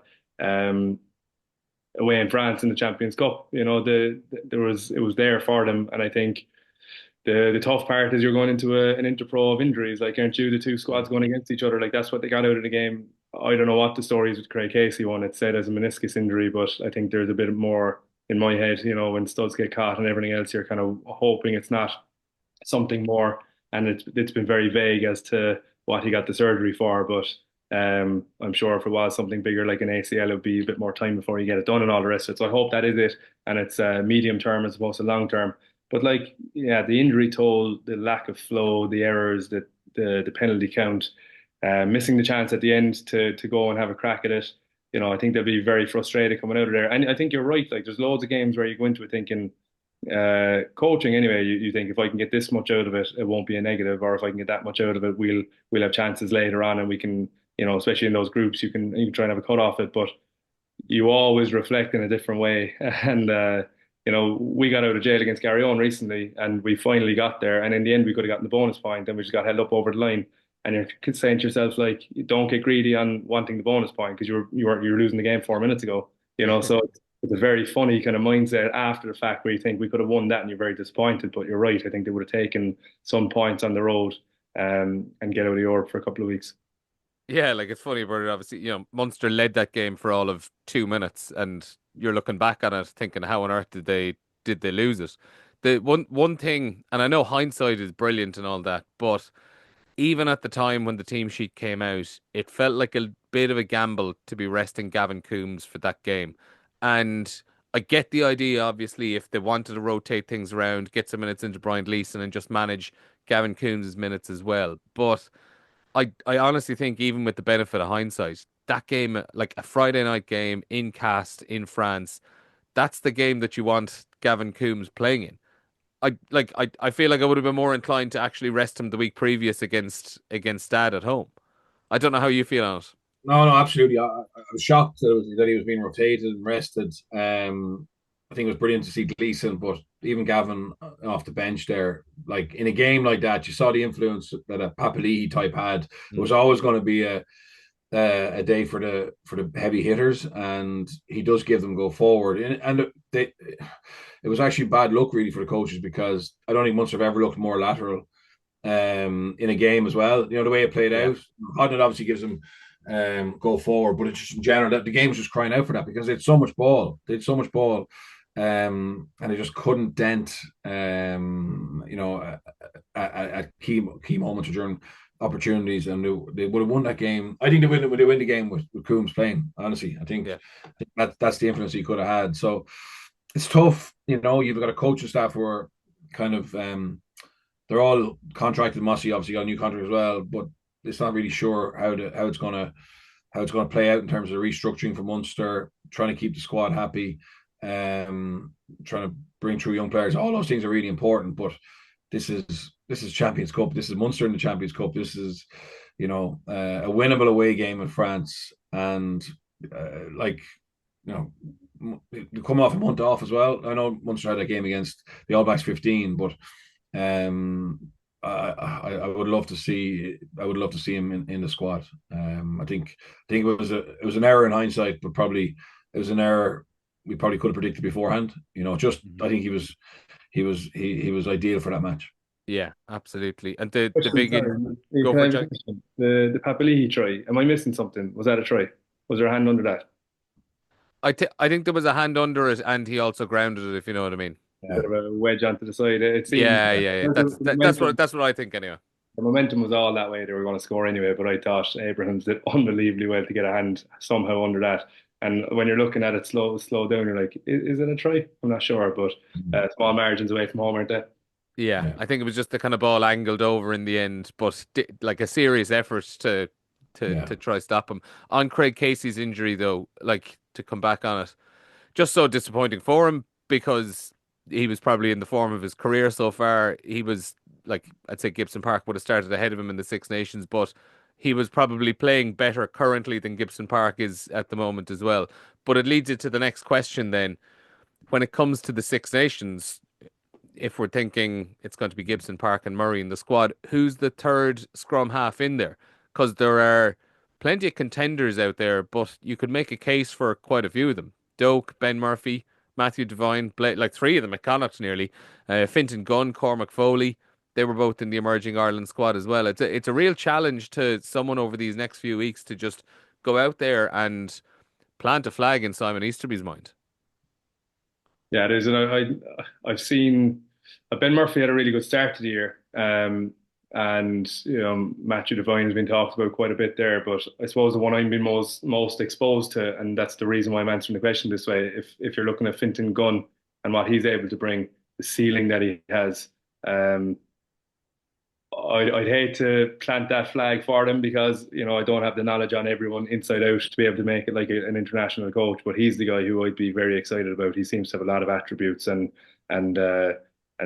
Away in France in the Champions Cup, it was there for them, and I think the tough part is you're going into an interpro of injuries. Like, aren't you the two squads going against each other? Like, that's what they got out of the game. I don't know what the story is with Craig Casey one. It said as a meniscus injury, but I think there's a bit more in my head. When studs get caught and everything else, you're kind of hoping it's not something more. And it's been very vague as to what he got the surgery for. But I'm sure if it was something bigger like an ACL, it would be a bit more time before you get it done and all the rest of it. So I hope that is it, and it's medium term as opposed to long term. But like, yeah, the injury toll, the lack of flow, the errors, the penalty count, missing the chance at the end to go and have a crack at it. I think they'll be very frustrated coming out of there. And I think you're right. Like, there's loads of games where you go into it thinking, coaching anyway, you think if I can get this much out of it, it won't be a negative, or if I can get that much out of it, we'll have chances later on, and we can, especially in those groups, you can try and have a cut off it, but you always reflect in a different way. And we got out of jail against Garryowen recently, and we finally got there. And in the end, we could have gotten the bonus point, and we just got held up over the line. And you're saying to yourself, like, don't get greedy on wanting the bonus point because you were losing the game 4 minutes ago. So it's a very funny kind of mindset after the fact where you think we could have won that, and you're very disappointed. But you're right. I think they would have taken some points on the road, and get out of Europe for a couple of weeks. Yeah, like it's funny about it. Obviously, Munster led that game for all of 2 minutes, and you're looking back on it thinking, how on earth did they lose it? The one thing, and I know hindsight is brilliant and all that, but even at the time when the team sheet came out, it felt like a bit of a gamble to be resting Gavin Coombs for that game. And I get the idea, obviously, if they wanted to rotate things around, get some minutes into Brian Leeson and just manage Gavin Coombs' minutes as well. But I honestly think, even with the benefit of hindsight, that game, like a Friday night game in Castres in France, that's the game that you want Gavin Coombs playing in. I feel like I would have been more inclined to actually rest him the week previous against Stad at home. I don't know how you feel on it. No, no, absolutely. I was shocked that he was being rotated and rested. I think it was brilliant to see Gleeson, but even Gavin off the bench there, like in a game like that, you saw the influence that a Papali'i type had. There was always going to be a day for the heavy hitters, and he does give them go forward. And it was actually bad luck really for the coaches, because I don't think Munster have ever looked more lateral in a game as well. The way it played out. Hodnett obviously gives them go forward, but it's just in general that the game was just crying out for that, because they had so much ball. And they just couldn't dent at key moments during opportunities, and they would have won that game. I think they would win the game with Coombs playing. Honestly, I think that's the influence he could have had. So it's tough. You've got a coaching staff who are kind of they're all contracted. Mossy obviously got a new contract as well, but it's not really sure how it's gonna play out in terms of restructuring for Munster, trying to keep the squad happy, trying to bring through young players. All those things are really important, but this is Champions Cup. This is Munster in the Champions Cup. This is a winnable away game in France, and come off a month off as well. I know Munster had a game against the All Blacks 15, but I would love to see him in the squad. I think it was an error in hindsight, but probably it was an error we probably could have predicted beforehand. I think he was ideal for that match. Yeah, absolutely. And the Question, big sorry, go can for I it, have a Jack. question? The Papali'i try. Am I missing something? Was that a try? Was there a hand under that? I think there was a hand under it, and he also grounded it, if you know what I mean. A bit of a wedge onto the side. It seemed Yeah. That's what I think anyway. the momentum was all that way. They were going to score anyway, but I thought Abrahams did unbelievably well to get a hand somehow under that. And when you're looking at it slow down, you're like, is it a try? I'm not sure, but small margins away from home, aren't they? Yeah, I think it was just the kind of ball angled over in the end, but like a serious effort to try stop him. On Craig Casey's injury, though, like to come back on it, just so disappointing for him, because he was probably in the form of his career so far. He was like, I'd say Gibson Park would have started ahead of him in the Six Nations, but he was probably playing better currently than Gibson Park is at the moment as well. But it leads it to the next question then. When it comes to the Six Nations, if we're thinking it's going to be Gibson Park and Murray in the squad, who's the third scrum half in there? Because there are plenty of contenders out there, but you could make a case for quite a few of them. Doak, Ben Murphy, Matthew Devine, like three of them at Connacht nearly. Fintan Gunn, Cormac Foley, they were both in the emerging Ireland squad as well. It's a real challenge to someone over these next few weeks to just go out there and plant a flag in Simon Easterby's mind. Yeah, it is. And I've seen Ben Murphy had a really good start to the year. And Matthew Devine has been talked about quite a bit there, but I suppose the one I've been most exposed to, and that's the reason why I'm answering the question this way. If you're looking at Fintan Gunn and what he's able to bring, the ceiling that he has, I'd hate to plant that flag for them because I don't have the knowledge on everyone inside out to be able to make it like an international coach. But he's the guy who I'd be very excited about. He seems to have a lot of attributes and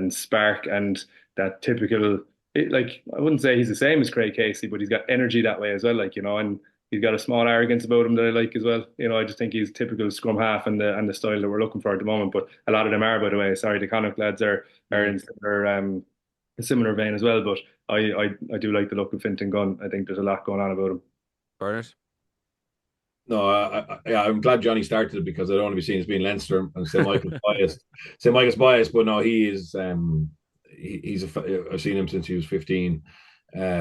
spark and that typical. Like I wouldn't say he's the same as Craig Casey, but he's got energy that way as well. And he's got a small arrogance about him that I like as well. I just think he's typical scrum half and the style that we're looking for at the moment. But a lot of them are, by the way. Sorry, the Connacht lads are in a similar vein as well. But I do like the look of Fintan Gunn. I think there's a lot going on about him. Bernard? No, I'm glad Jonny started it because I don't want to be seen as being Leinster and say Michael's biased. Say Michael's biased, but no, he is. I've seen him since he was 15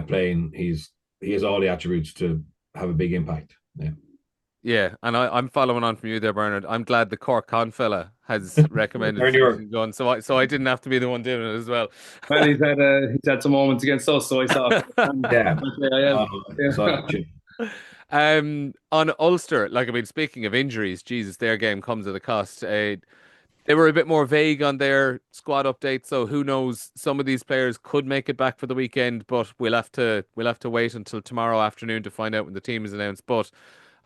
playing. He has all the attributes to have a big impact. Yeah, and I'm following on from you there, Bernard. I'm glad the Cork Con fella has recommended Fintan Gunn, so I didn't have to be the one doing it as well. Well, he's had some moments against us, so I saw. On Ulster, speaking of injuries, Jesus, their game comes at a cost. They were a bit more vague on their squad update, so who knows? Some of these players could make it back for the weekend, but we'll have to wait until tomorrow afternoon to find out when the team is announced. But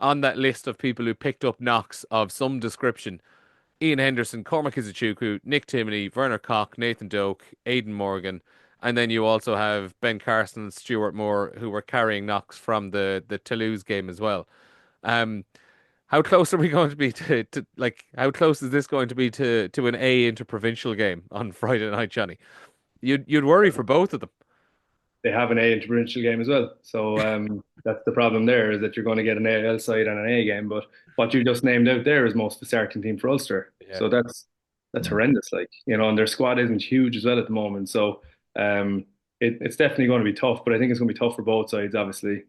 on that list of people who picked up knocks of some description, Ian Henderson, Cormac Izuchuku, Nick Timoney, Werner Koch, Nathan Doak, Aidan Morgan, and then you also have Ben Carson and Stuart Moore who were carrying knocks from the Toulouse game as well. How close are we going to be to how close is this going to be to an A interprovincial game on Friday night, Jonny? You'd worry for both of them. They have an A interprovincial game as well. So that's the problem there, is that you're going to get an AL side and an A game. But what you just named out there is most of the starting team for Ulster. Yeah. So that's horrendous. And their squad isn't huge as well at the moment. So it's definitely going to be tough, but I think it's going to be tough for both sides, obviously.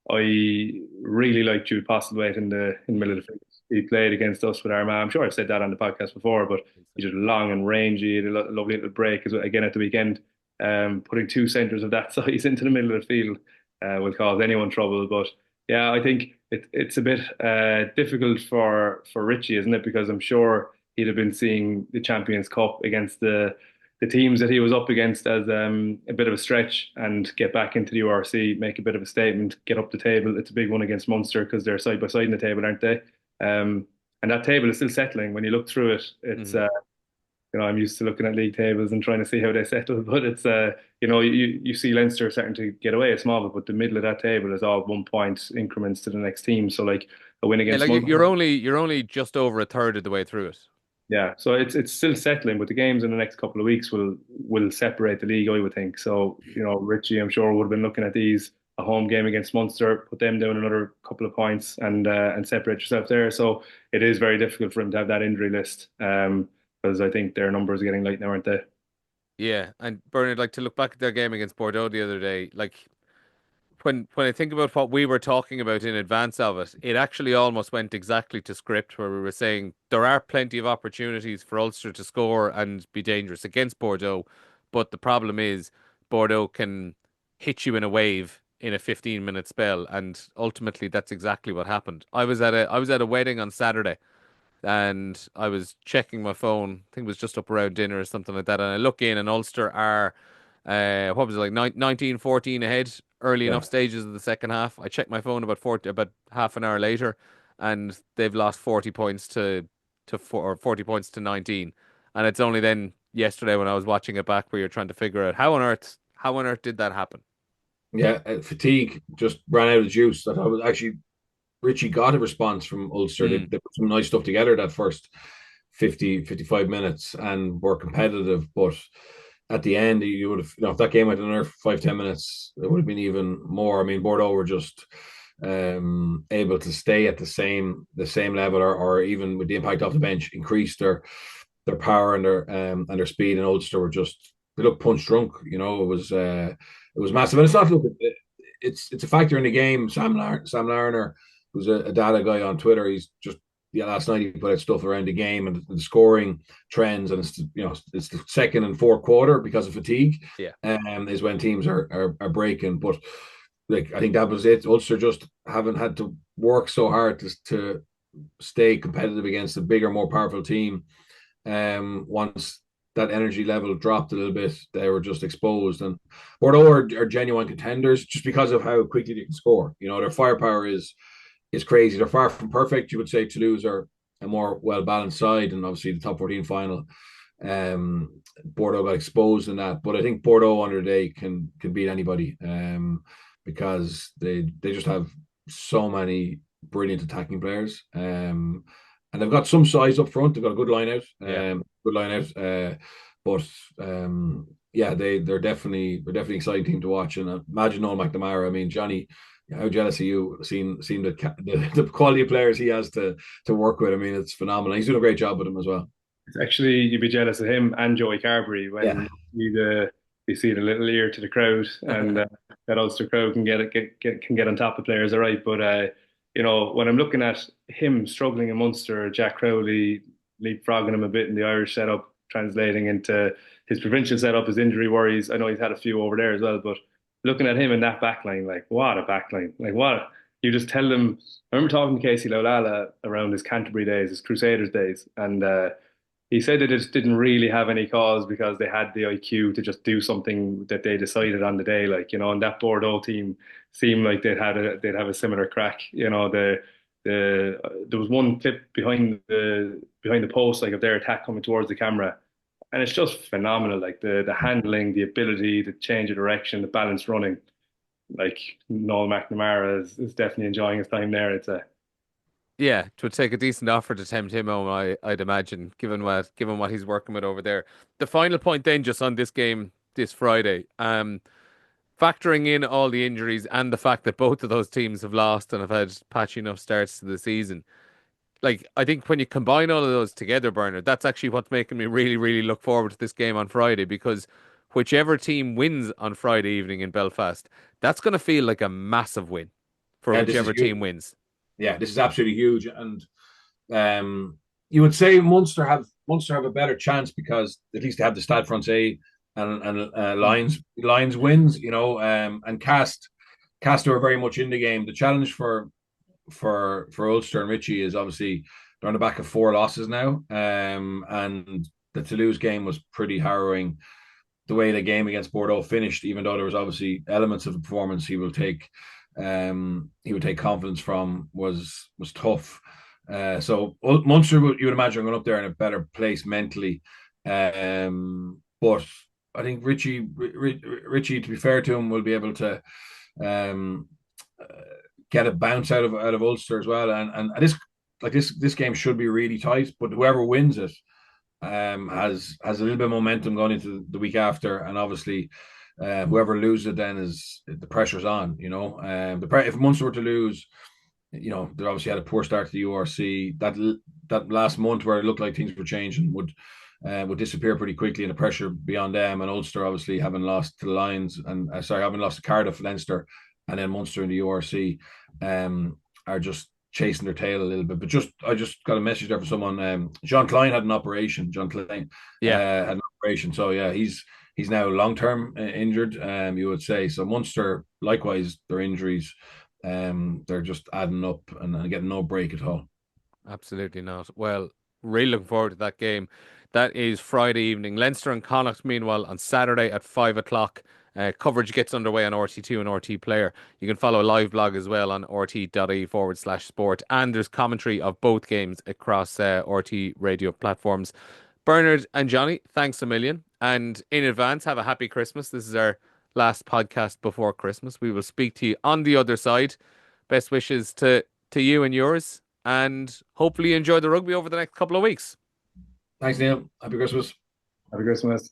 I really like Jude Postlewaite in the middle of the field. He played against us with Armagh. I'm sure I've said that on the podcast before, but he's just long and rangy. He had a lovely little break again at the weekend. Putting two centres of that size into the middle of the field will cause anyone trouble. But yeah, I think it's a bit difficult for Richie, isn't it? Because I'm sure he'd have been seeing the Champions Cup against the teams that he was up against as a bit of a stretch, and get back into the URC, make a bit of a statement, get up the table. It's a big one against Munster because they're side by side in the table, aren't they? And that table is still settling. When you look through it, it's I'm used to looking at league tables and trying to see how they settle, but it's you see Leinster starting to get away a small bit, but the middle of that table is all 1 point increments to the next team. So like a win against Munster, you're only just over a third of the way through it. Yeah, so it's still settling, but the games in the next couple of weeks will separate the league, I would think. So Richie, I'm sure, would have been looking at these, a home game against Munster, put them down another couple of points and separate yourself there. So it is very difficult for him to have that injury list, because I think their numbers are getting light now, aren't they? Yeah, and Bernard, to look back at their game against Bordeaux the other day, when I think about what we were talking about in advance of it, it actually almost went exactly to script, where we were saying there are plenty of opportunities for Ulster to score and be dangerous against Bordeaux, but the problem is Bordeaux can hit you in a wave in a 15-minute spell, and ultimately that's exactly what happened. I was at a wedding on Saturday, and I was checking my phone. I think it was just up around dinner or something like that, and I look in, and Ulster are what was it, 19-14 ahead, early enough stages of the second half. I checked my phone about half an hour later, and they've lost 40 points to 40 points to 19. And it's only then yesterday when I was watching it back where you're trying to figure out how on earth did that happen. Yeah, fatigue just ran out of juice. That I was actually Richie got a response from Ulster. They put some nice stuff together that first 55 minutes and were competitive, but at the end, you would have, if that game had another 5-10 minutes, it would have been even more. I mean, Bordeaux were just able to stay at the same level, or even with the impact off the bench, increase their power and their speed. And Ulster were just, they looked punch drunk. It was massive. And it's not, look, it's a factor in the game. Sam Larner, who's a data guy on Twitter, he's just, last night he put out stuff around the game and the scoring trends, and it's the second and fourth quarter because of fatigue. Is when teams are breaking. But like, I think that was it. Ulster just haven't had to work so hard to stay competitive against a bigger, more powerful team. Once that energy level dropped a little bit, they were just exposed. And Bordeaux are genuine contenders just because of how quickly they can score. Their firepower is crazy. They're far from perfect. You would say Toulouse are a more well-balanced side, and obviously the top 14 final, Bordeaux got exposed in that. But I think Bordeaux under day can beat anybody, because they just have so many brilliant attacking players, and they've got some size up front. They've got a good line out, but they're definitely exciting team to watch. And imagine Noel McNamara. I mean, Jonny, how jealous are you seeing the quality of players he has to work with? I mean, it's phenomenal. He's doing a great job with them as well. It's actually, you'd be jealous of him and Joey Carberry when you see the little ear to the crowd, and that Ulster crowd can get on top of players, all right. But when I'm looking at him struggling in Munster, Jack Crowley leapfrogging him a bit in the Irish setup, translating into his provincial setup, his injury worries. I know he's had a few over there as well, but looking at him in that backline, like, what a backline. Like, what, you just tell them. I remember talking to Casey Laulala around his Canterbury days, his Crusaders days, and he said they just didn't really have any cause because they had the IQ to just do something that they decided on the day, and that Bordeaux team seemed like they'd have a similar crack. There was one clip behind the post, like, of their attack coming towards the camera, and it's just phenomenal. Like, the handling, the ability to change of direction, the balanced running. Like, Noel McNamara is definitely enjoying his time there, I'd say. Yeah, it would take a decent offer to tempt him home, I'd imagine, given what he's working with over there. The final point then, just on this game this Friday, factoring in all the injuries and the fact that both of those teams have lost and have had patchy enough starts to the season, like, I think when you combine all of those together, Bernard, that's actually what's making me really, really look forward to this game on Friday, because whichever team wins on Friday evening in Belfast, that's going to feel like a massive win for whichever team wins. Yeah, this is absolutely huge, and you would say Munster have a better chance because at least they have the Stade Francais and Lions wins, and Cast are very much in the game. The challenge for Ulster and Richie is obviously they're on the back of 4 losses now, and the Toulouse game was pretty harrowing. The way the game against Bordeaux finished, even though there was obviously elements of the performance he would take confidence from, was tough. So Munster, you would imagine, going up there in a better place mentally. But I think Richie, to be fair to him, will be able to get a bounce out of Ulster as well. And this game should be really tight. But whoever wins it has a little bit of momentum going into the week after, and obviously. Whoever loses it then is the pressure's on. If Munster were to lose, they obviously had a poor start to the URC. That last month where it looked like things were changing would disappear pretty quickly, and the pressure beyond them. And Ulster obviously having lost to the Lions and having lost to Cardiff, Leinster, and then Munster in the URC, are just chasing their tail a little bit. But I just got a message there for someone. Jean Klein had an operation. Had an operation. So yeah, he's now long-term injured, you would say. So Munster, likewise, their injuries, they're just adding up and getting no break at all. Absolutely not. Well, really looking forward to that game. That is Friday evening. Leinster and Connacht, meanwhile, on Saturday at 5 o'clock. Coverage gets underway on RT2 and RT Player. You can follow a live blog as well on RT.ie/sport. And there's commentary of both games across RT radio platforms. Bernard and Jonny, thanks a million. And in advance, have a happy Christmas. This is our last podcast before Christmas. We will speak to you on the other side. Best wishes to you and yours. And hopefully you enjoy the rugby over the next couple of weeks. Thanks, Neil. Happy Christmas. Happy Christmas.